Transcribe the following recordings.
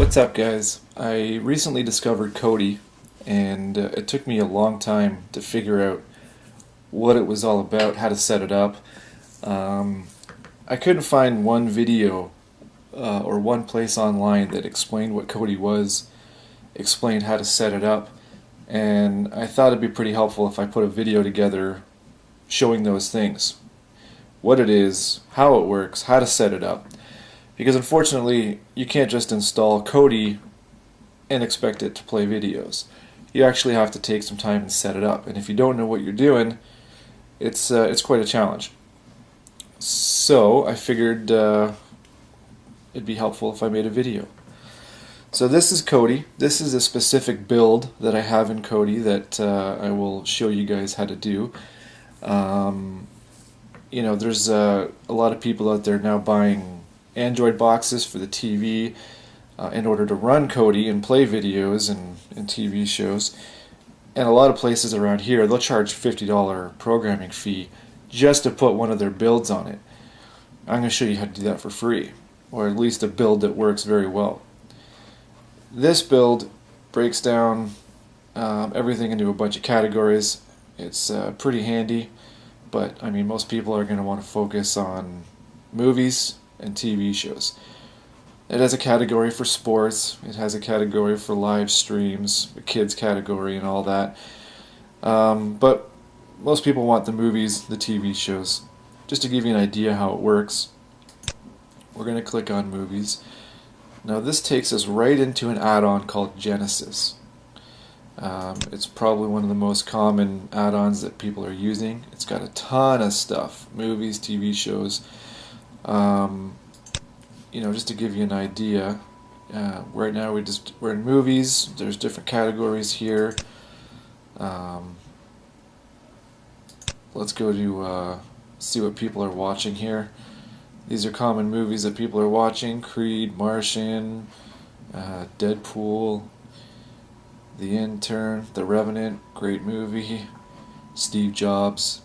What's up, guys? I recently discovered Kodi, and it took me a long time to figure out what it was all about, how to set it up. I couldn't find one video or one place online that explained what Kodi was, explained how to set it up, and I thought it'd be pretty helpful if I put a video together showing those things. What it is, how it works, how to set it up. Because unfortunately, you can't just install Kodi and expect it to play videos. You actually have to take some time and set it up. And if you don't know what you're doing, it's quite a challenge. So I figured it'd be helpful if I made a video. So this is Kodi. This is a specific build that I have in Kodi that I will show you guys how to do. There's a lot of people out there now buying Android boxes for the TV in order to run Kodi and play videos and TV shows. And a lot of places around here, they'll charge $50 programming fee just to put one of their builds on it. I'm going to show you how to do that for free, or at least a build that works very well. This build breaks down everything into a bunch of categories. It's pretty handy, but I mean, most people are going to want to focus on movies and TV shows. It has a category for sports, it has a category for live streams, a kids category and all that. But most people want the movies, the TV shows. Just to give you an idea how it works, we're going to click on movies. Now this takes us right into an add-on called Genesis. It's probably one of the most common add-ons that people are using. It's got a ton of stuff, movies, TV shows. Just to give you an idea, right now we're in movies. There's different categories here. Let's go to see what people are watching here. These are common movies that people are watching: Creed, Martian, Deadpool, The Intern, The Revenant, great movie, Steve Jobs.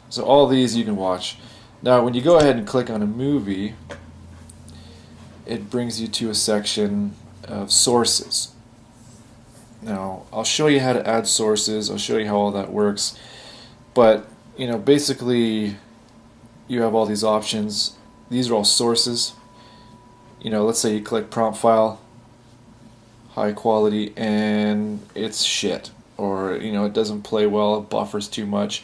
So all these you can watch. Now when you go ahead and click on a movie, it brings you to a section of sources. Now I'll show you how to add sources, I'll show you how all that works, but basically you have all these options. These are all sources. Let's say you click prompt file, high quality, and it's shit, or it doesn't play well, it buffers too much.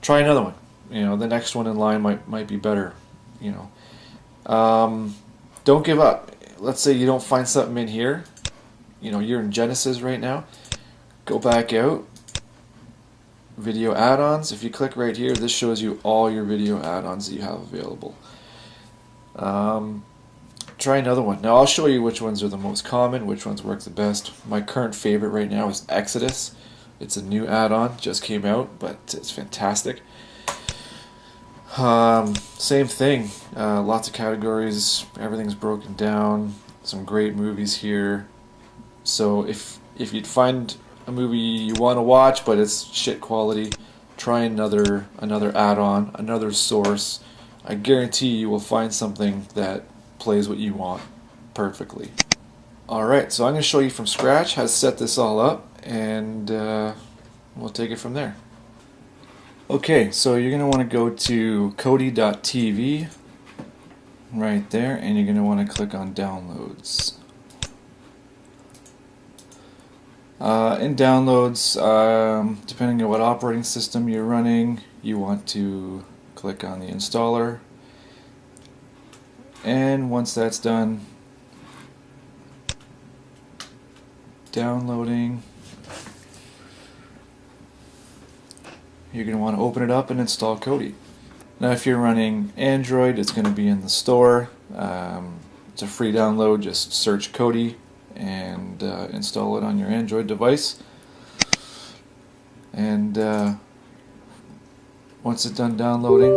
Try another one. The next one in line might be better. Don't give up. Let's say you don't find something in here. You're in Genesis right now. Go back out. Video add-ons. If you click right here, this shows you all your video add-ons that you have available. Try another one. Now I'll show you which ones are the most common, which ones work the best. My current favorite right now is Exodus. It's a new add-on, just came out, but it's fantastic. Same thing, lots of categories, everything's broken down, some great movies here. So if you'd find a movie you want to watch but it's shit quality, try another add-on, another source. I guarantee you will find something that plays what you want perfectly. Alright, so I'm going to show you from scratch how to set this all up, and we'll take it from there. Okay, so you're going to want to go to Kodi.tv right there, and you're going to want to click on downloads. In downloads, depending on what operating system you're running, you want to click on the installer, and once that's done downloading, you're going to want to open it up and install Kodi. Now if you're running Android, it's going to be in the store. It's a free download. Just search Kodi and install it on your Android device. And once it's done downloading,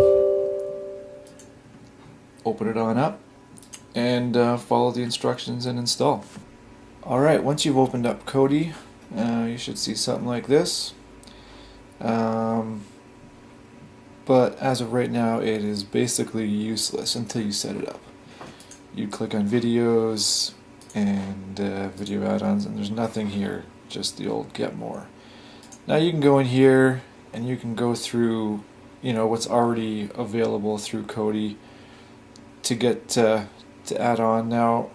open it on up and follow the instructions and install. Alright, once you've opened up Kodi, you should see something like this. But as of right now, it is basically useless until you set it up. You click on videos, and video add-ons, and there's nothing here, just the old get more. Now you can go in here and you can go through, you know, what's already available through Kodi to get to add on. Now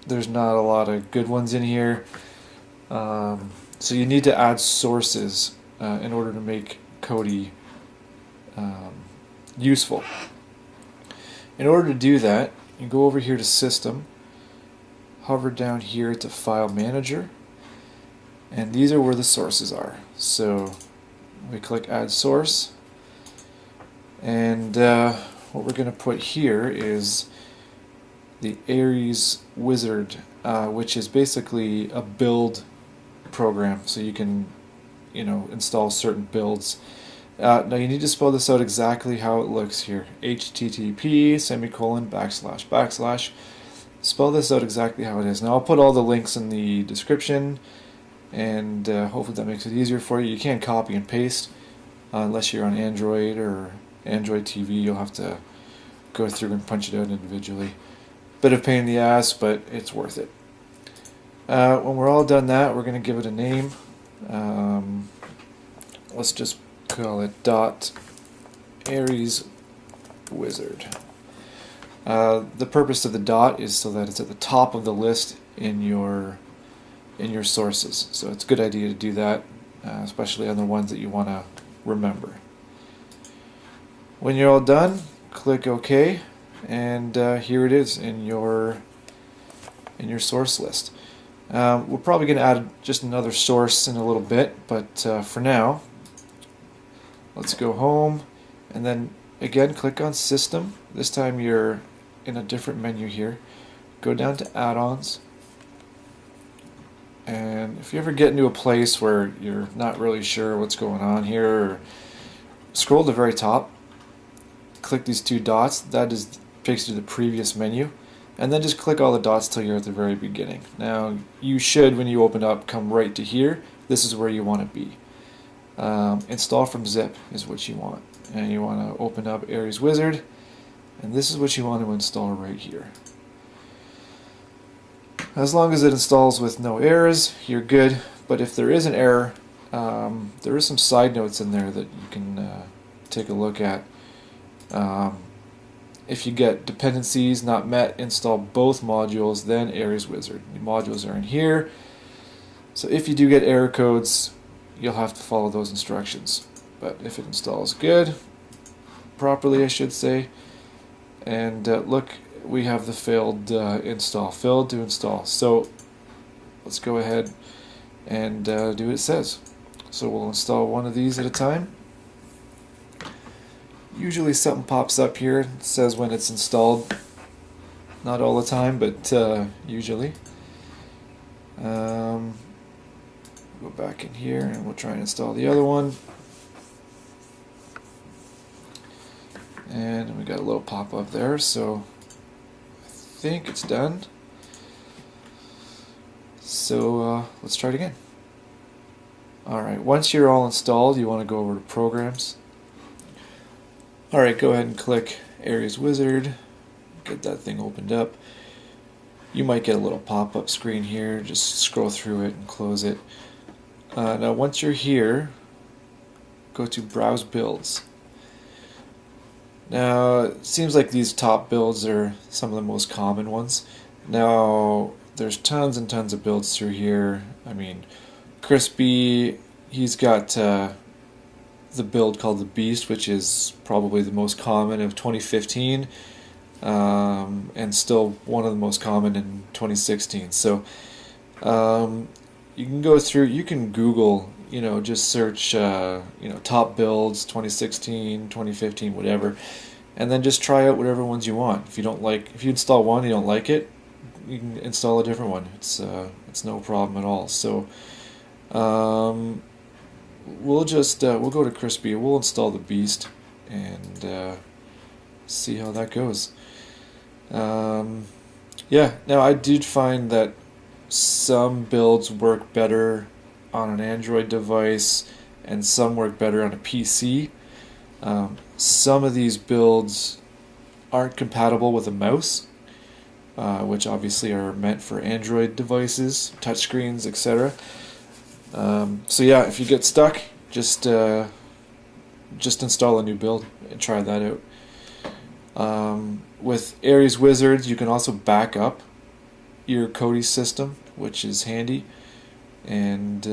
there's not a lot of good ones in here, so you need to add sources in order to make Kodi useful. In order to do that, you go over here to System, hover down here to File Manager, and these are where the sources are. So we click Add Source, and what we're going to put here is the Aries Wizard, which is basically a build program, so you can, you know, install certain builds. Now you need to spell this out exactly how it looks here. HTTP semicolon backslash backslash. Spell this out exactly how it is. Now I'll put all the links in the description, and hopefully that makes it easier for you. You can't copy and paste unless you're on Android or Android TV. You'll have to go through and punch it out individually. Bit of pain in the ass, but it's worth it. When we're all done that, we're going to give it a name. Let's just call it Aries Wizard. The purpose of the dot is so that it's at the top of the list in your sources. So it's a good idea to do that, especially on the ones that you want to remember. When you're all done, click OK, and here it is in your source list. We're probably going to add just another source in a little bit, but for now, let's go home, and then again click on System. This time you're in a different menu here. Go down to Add-ons, and if you ever get into a place where you're not really sure what's going on here, scroll to the very top, click these two dots. That takes you to the previous menu, and then just click all the dots till you're at the very beginning. Now you should, when you open up, come right to here. This is where you want to be. Install from zip is what you want, and you want to open up Aries Wizard, and this is what you want to install right here. As long as it installs with no errors, you're good, but if there is an error, there is some side notes in there that you can take a look at. If you get dependencies not met, install both modules, then Aries Wizard. The modules are in here, so if you do get error codes, you'll have to follow those instructions. But if it installs good, properly I should say, and look, we have the failed install, failed to install. So let's go ahead and do what it says. So we'll install one of these at a time. Usually something pops up here, it says when it's installed. Not all the time, but usually. Go back in here and we'll try and install the other one. And we got a little pop-up there, so I think it's done. So let's try it again. Alright, once you're all installed, you want to go over to Programs. Alright, go ahead and click Aries Wizard, get that thing opened up. You might get a little pop-up screen here, just scroll through it and close it. Now once you're here, go to Browse Builds. Now it seems like these top builds are some of the most common ones. Now there's tons and tons of builds through here. I mean, Crispy, he's got the build called the Beast, which is probably the most common of 2015, and still one of the most common in 2016. So you can go through, you can Google, you know, just search, you know, top builds 2016, 2015, whatever, and then just try out whatever ones you want. If you don't like, if you install one, you don't like it, you can install a different one. It's no problem at all. So we'll just we'll go to Crispy, we'll install the Beast, and see how that goes. Yeah, now I did find that some builds work better on an Android device and some work better on a PC. Some of these builds aren't compatible with a mouse, which obviously are meant for Android devices, touchscreens, etc. So yeah, if you get stuck, just install a new build and try that out. With Aries Wizards, you can also back up your Kodi system, which is handy. And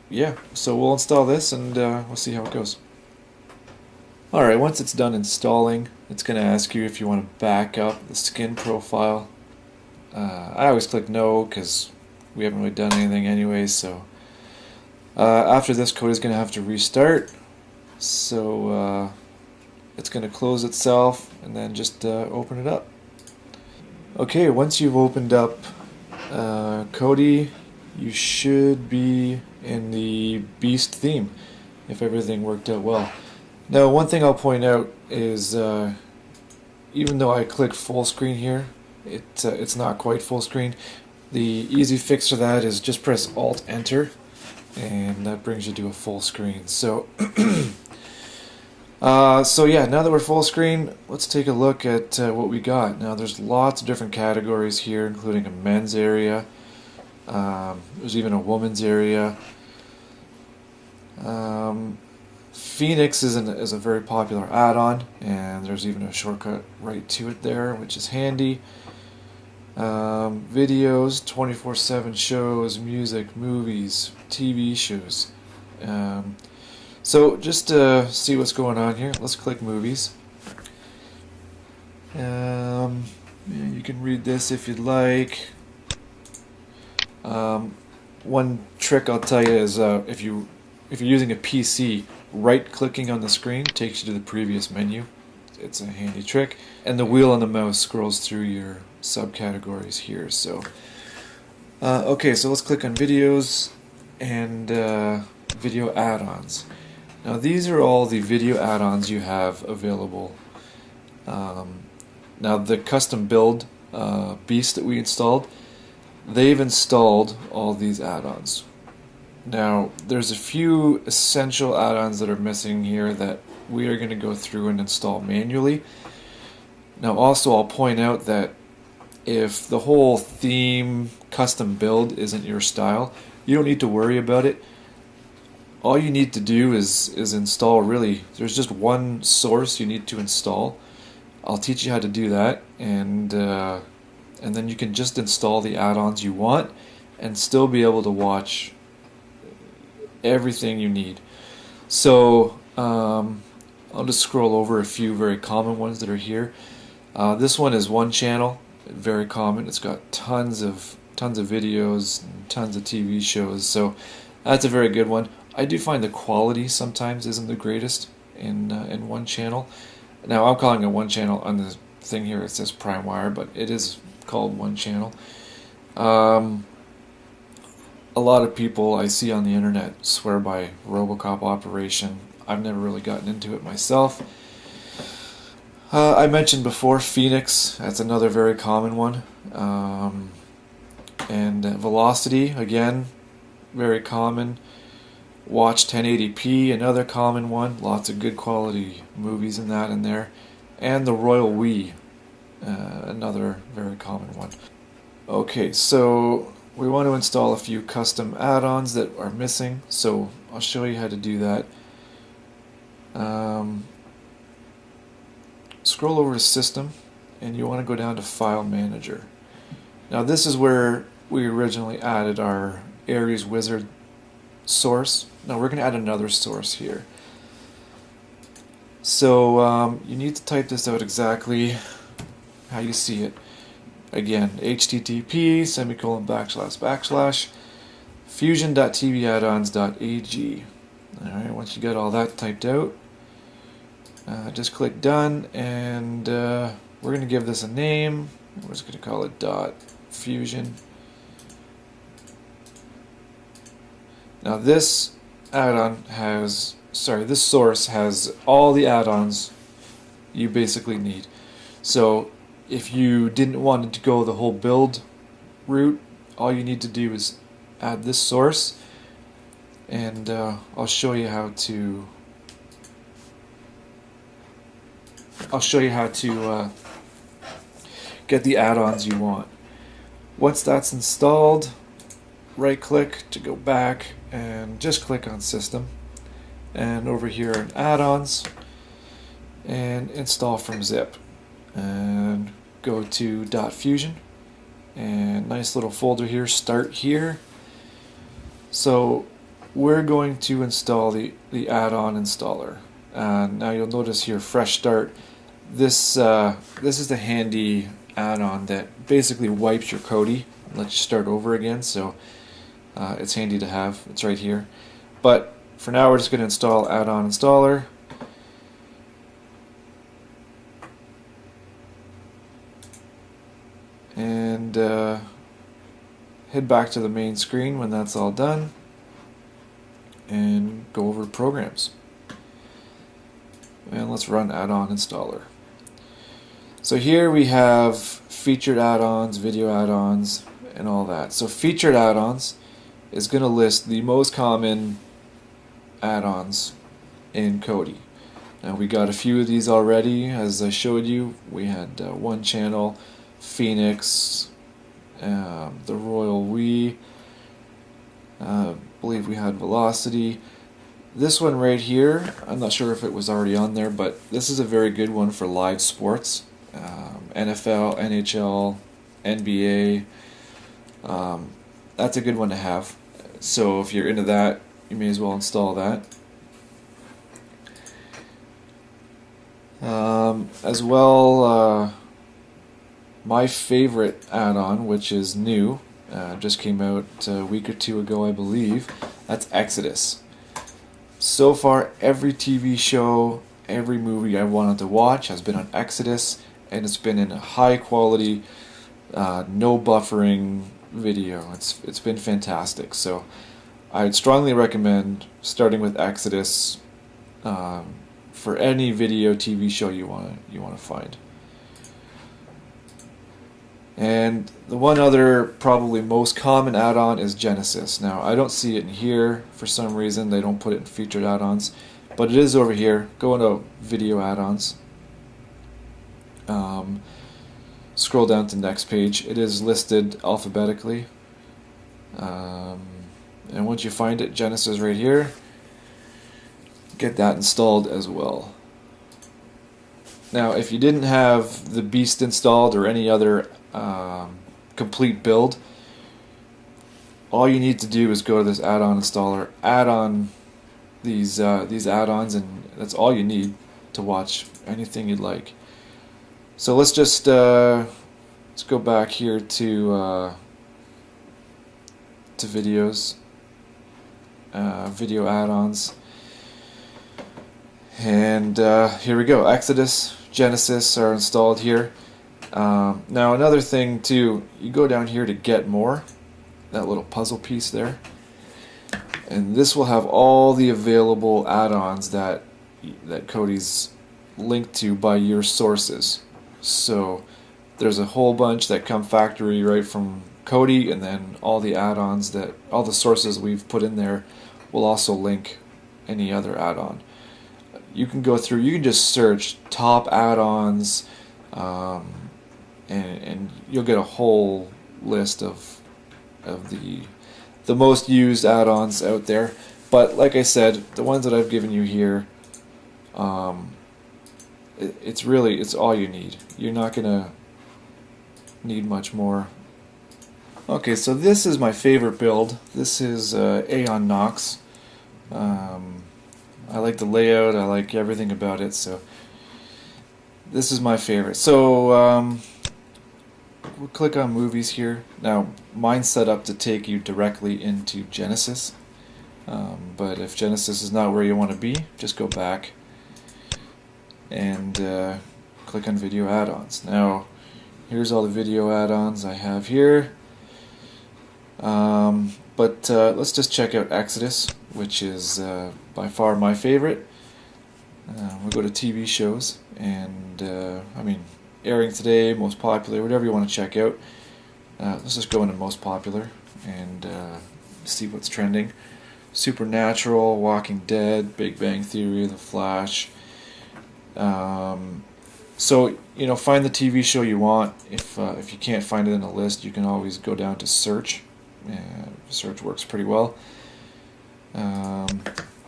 yeah, so we'll install this and we'll see how it goes. Alright, once it's done installing, it's going to ask you if you want to back up the skin profile. I always click no because we haven't really done anything anyway, so after this, Kodi is going to have to restart. So it's going to close itself and then just open it up. Okay, once you've opened up Kodi, you should be in the Beast theme if everything worked out well. Now, one thing I'll point out is even though I clicked full screen here, it's not quite full screen. The easy fix for that is just press Alt Enter, and that brings you to a full screen. So so yeah, now that we're full screen, let's take a look at what we got. Now there's lots of different categories here, including a men's area. There's even a woman's area. Phoenix is a very popular add-on, and there's even a shortcut right to it there, which is handy. Videos, 24/7 shows, music, movies, TV shows. So just to see what's going on here, let's click movies. Yeah, you can read this if you'd like. One trick I'll tell you is if you're using a PC, right-clicking on the screen takes you to the previous menu. It's a handy trick, and the wheel on the mouse scrolls through your subcategories here. So okay, so let's click on videos and video add-ons. Now these are all the video add-ons you have available. Now the custom build Beast that we installed, they've installed all these add-ons. Now there's a few essential add-ons that are missing here that we are going to go through and install manually. Now also I'll point out that if the whole theme custom build isn't your style, you don't need to worry about it. All you need to do is install, really, there's just one source you need to install. I'll teach you how to do that, and then you can just install the add-ons you want and still be able to watch everything you need. So I'll just scroll over a few very common ones that are here. This one is One Channel, very common. It's got tons of videos and tons of TV shows, so that's a very good one. I do find the quality sometimes isn't the greatest in One Channel. Now I'm calling it One Channel. On the thing here it says Prime Wire, but it is called One Channel. A lot of people I see on the internet swear by RoboCop Operation. I've never really gotten into it myself. I mentioned before Phoenix, that's another very common one. And Velocity, again, very common. Watch 1080p, another common one. Lots of good quality movies in that in there. And the Royal We, another very common one. Okay, so we want to install a few custom add-ons that are missing, so I'll show you how to do that. Scroll over to System, and you want to go down to File Manager. Now this is where we originally added our Aries Wizard source. Now we're going to add another source here. So you need to type this out exactly how you see it. Again, http // fusion.tvaddons.ag. Alright, once you get all that typed out, just click Done, and we're going to give this a name. We're just going to call it .fusion. Now this add-on has, this source has all the add-ons you basically need. So if you didn't want to go the whole build route, all you need to do is add this source, and I'll show you how to get the add-ons you want. Once that's installed, right click to go back and just click on System, and over here in Add-ons and Install from Zip, and go to .fusion, and nice little folder here, Start here. So we're going to install the add-on installer. Now you'll notice here, Fresh Start. This is the handy add-on that basically wipes your Kodi and lets you start over again. So it's handy to have. It's right here. But for now, we're just going to install add-on installer. And head back to the main screen when that's all done, and go over programs. And let's run add-on installer. So here we have featured add-ons, video add-ons, and all that. So featured add-ons is going to list the most common add-ons in Kodi. Now we got a few of these already, as I showed you. We had One Channel, Phoenix, the Royal We, I believe we had Velocity. This one right here, I'm not sure if it was already on there, but this is a very good one for live sports. NFL, NHL, NBA, that's a good one to have. So if you're into that, you may as well install that. As well, my favorite add-on, which is new, just came out a week or two ago, I believe, that's Exodus. So far, every TV show, every movie I've wanted to watch has been on Exodus, and it's been in a high quality, no buffering video. It's been fantastic. So I'd strongly recommend starting with Exodus for any video TV show you want to find. And the one other probably most common add-on is Genesis. Now I don't see it in here for some reason. They don't put it in featured add-ons, but it is over here. Go into video add-ons. Scroll down to the next page. It is listed alphabetically. And once you find it, Genesis right here, get that installed as well. Now if you didn't have the Beast installed or any other complete build, all you need to do is go to this add-on installer, add on these add-ons, and that's all you need to watch anything you'd like. So let's just let's go back here to videos, video add-ons, and here we go. Exodus, Genesis are installed here. Now another thing too, you go down here to get more, that little puzzle piece there, and this will have all the available add-ons that Kodi's linked to by your sources. So there's a whole bunch that come factory right from Kodi, and then all the add-ons that all the sources we've put in there will also link any other add-on. You can go through, you can just search top add-ons, and you'll get a whole list of the most used add-ons out there. But like I said, the ones that I've given you here, it's all you need. You're not gonna need much more. Okay, so this is my favorite build. This is Aeon Nox. I like the layout, I like everything about it, so this is my favorite. So we'll click on movies here. Now mine's set up to take you directly into Genesis, but if Genesis is not where you want to be, just go back and click on video add-ons. Now here's all the video add-ons I have here, but let's just check out Exodus, which is by far my favorite. We'll go to TV shows, and I mean airing today, most popular, whatever you want to check out. Let's just go into most popular and see what's trending. Supernatural, Walking Dead, Big Bang Theory, The Flash, So, find the TV show you want. If you can't find it in a list, you can always go down to search. Search works pretty well.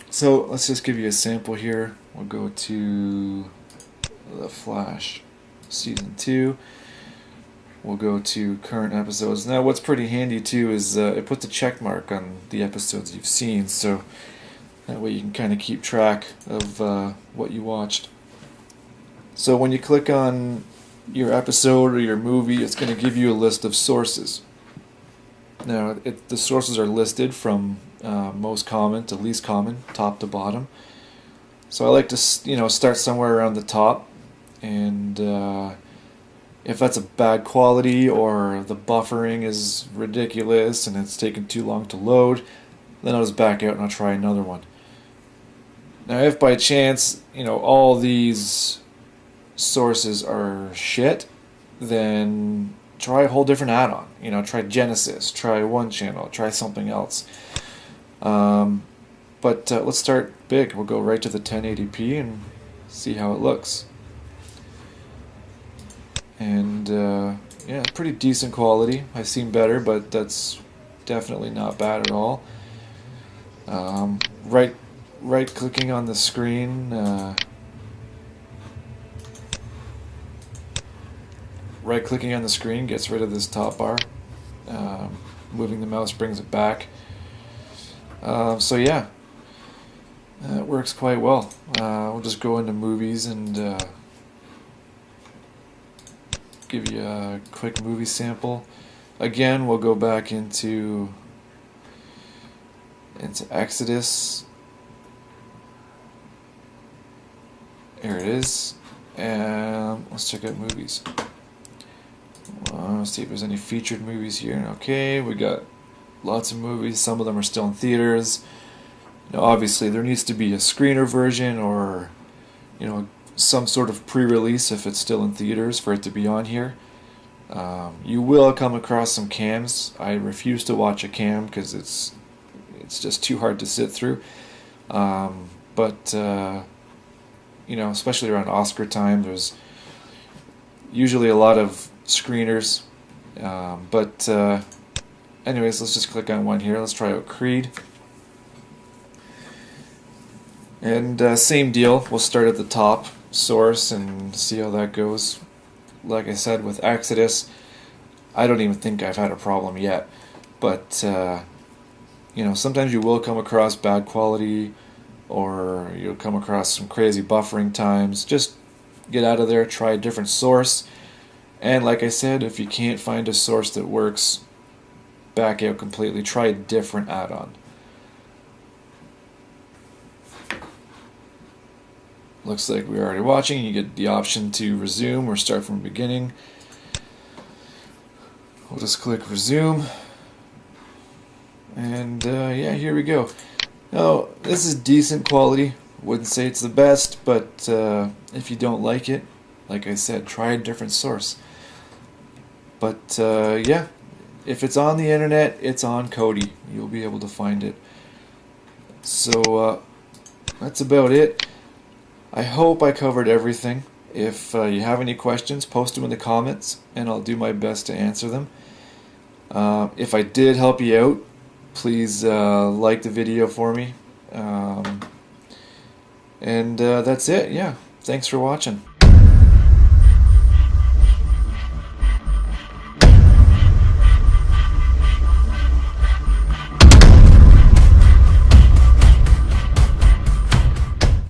So let's just give you a sample here. We'll go to The Flash Season 2. We'll go to current episodes. Now what's pretty handy too is it puts a check mark on the episodes you've seen, so that way you can kind of keep track of what you watched. So when you click on your episode or your movie, it's going to give you a list of sources. Now the sources are listed from most common to least common, top to bottom. So I like to start somewhere around the top, and if that's a bad quality or the buffering is ridiculous and it's taken too long to load, then I'll just back out and I'll try another one. Now if by chance all these sources are shit, then try a whole different add-on. Try Genesis, try one channel, try something else. But let's start big. We'll go right to the 1080p and see how it looks. And yeah, pretty decent quality. I've seen better, but that's definitely not bad at all. Right clicking on the screen. Right clicking on the screen gets rid of this top bar. Moving the mouse brings it back. So yeah, it works quite well. We'll just go into movies and give you a quick movie sample. Again, we'll go back into Exodus. There it is. And let's check out movies. Let's see if there's any featured movies here. Okay, we got lots of movies. Some of them are still in theaters. Obviously, there needs to be a screener version or some sort of pre-release if it's still in theaters for it to be on here. You will come across some cams. I refuse to watch a cam because it's just too hard to sit through. But especially around Oscar time, there's usually a lot of screeners. But anyways, let's just click on one here. Let's try out Creed. And same deal. We'll start at the top source and see how that goes. Like I said, with Exodus, I don't even think I've had a problem yet. But sometimes you will come across bad quality, or you'll come across some crazy buffering times. Just get out of there, try a different source. And like I said, if you can't find a source that works, back out completely. Try a different add-on. Looks like we're already watching. You get the option to resume or start from the beginning. We'll just click resume. And yeah, here we go. Now, this is decent quality. Wouldn't say it's the best, but if you don't like it, like I said, try a different source. But yeah, if it's on the internet, it's on Kodi. You'll be able to find it. So that's about it. I hope I covered everything. If you have any questions, post them in the comments, and I'll do my best to answer them. If I did help you out, please like the video for me. And that's it. Yeah, thanks for watching.